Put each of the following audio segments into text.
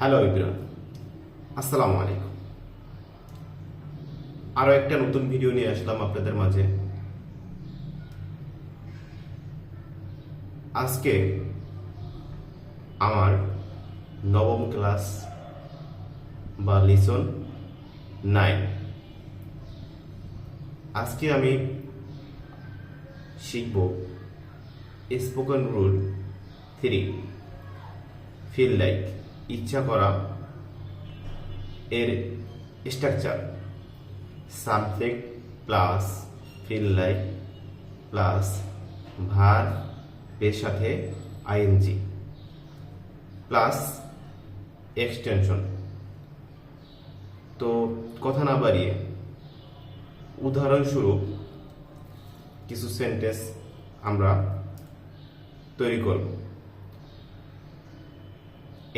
Hello everyone, আসসালামু আলাইকুম। আরো একটা নতুন ভিডিও নিয়ে আসলাম আপনাদের মাঝে। আজকে আমার নবম ক্লাস বা লিসন 9। আজকে আমি শিখব স্পোকেন রুল 3, ফিল লাইক, ইচ্ছা করা এর structure. Subject plus feel like plus verb এর সাথে আইএনজি প্লাস এক্সটেনশন। তো কথা না বাড়িয়ে উদাহরণস্বরূপ কিছু সেন্টেন্স আমরা তৈরি করব।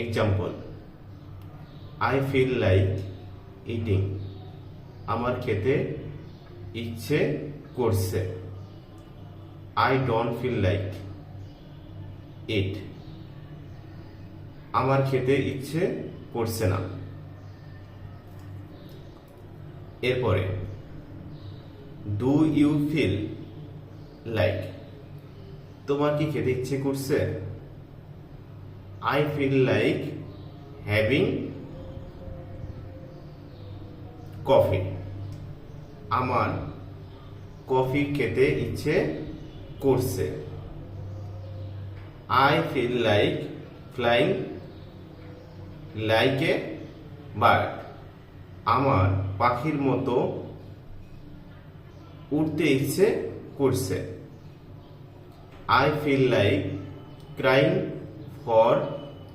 Example, I feel like eating, আমার খেতে ইচ্ছে করছে। I don't feel like it, আমার খেতে ইচ্ছে করছে না। এরপরে, ডু ইউ ফিল লাইক, তোমার কি খেতে ইচ্ছে করছে? I feel like having coffee, আমার কফি খেতে ইচ্ছে করছে। I feel like flying like a bird, আমার পাখির মতো উড়তে ইচ্ছে করছে। I feel like crying for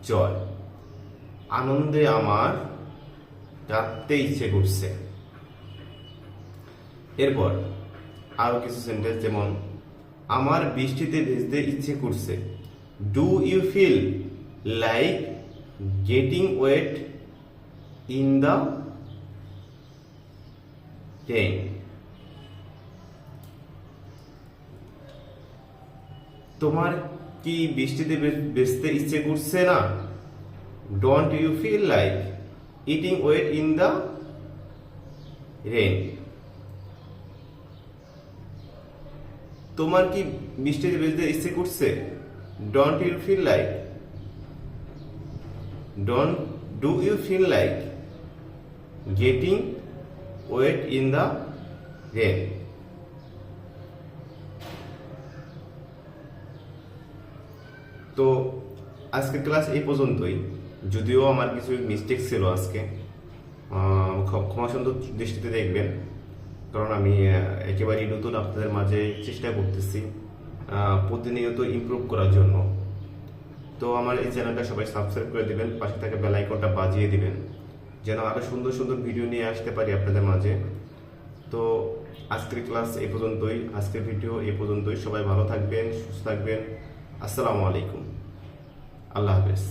joy, আনন্দে আমার কাঁদতে ইচ্ছে করছে। এরপর আরো কিছু সেন্টেন্স, যেমন আমার বৃষ্টিতে ভিজতে ইচ্ছে করছে। Do you feel like getting wet in the rain, তোমার কি বৃষ্টিতে ভিজতে ইচ্ছে করছে না? Don't you feel like eating wet in the rain, তোমার কি বৃষ্টিতে ভিজতে ইচ্ছে করছে? Don't you feel like, don't do you feel like getting wet in the rain. তো আজকের ক্লাস এই পর্যন্তই। যদিও আমার কিছু মিস্টেক ছিল আজকে, ক্ষমা সুন্দর দৃষ্টিতে দেখবেন, কারণ আমি একেবারেই নতুন আপনাদের মাঝে চেষ্টা করতেছি প্রতিনিয়ত ইমপ্রুভ করার জন্য। তো আমার এই চ্যানেলটা সবাই সাবস্ক্রাইব করে দিবেন, পাশে থাকা বেল আইকনটা বাজিয়ে দিবেন, যেন আরো সুন্দর সুন্দর ভিডিও নিয়ে আসতে পারি আপনাদের মাঝে। তো আজকের ক্লাস এই পর্যন্তই, আজকের ভিডিও এই পর্যন্তই। সবাই ভালো থাকবেন, সুস্থ থাকবেন। আসসালামু আলাইকুম, আল্লাহ হাফেজ।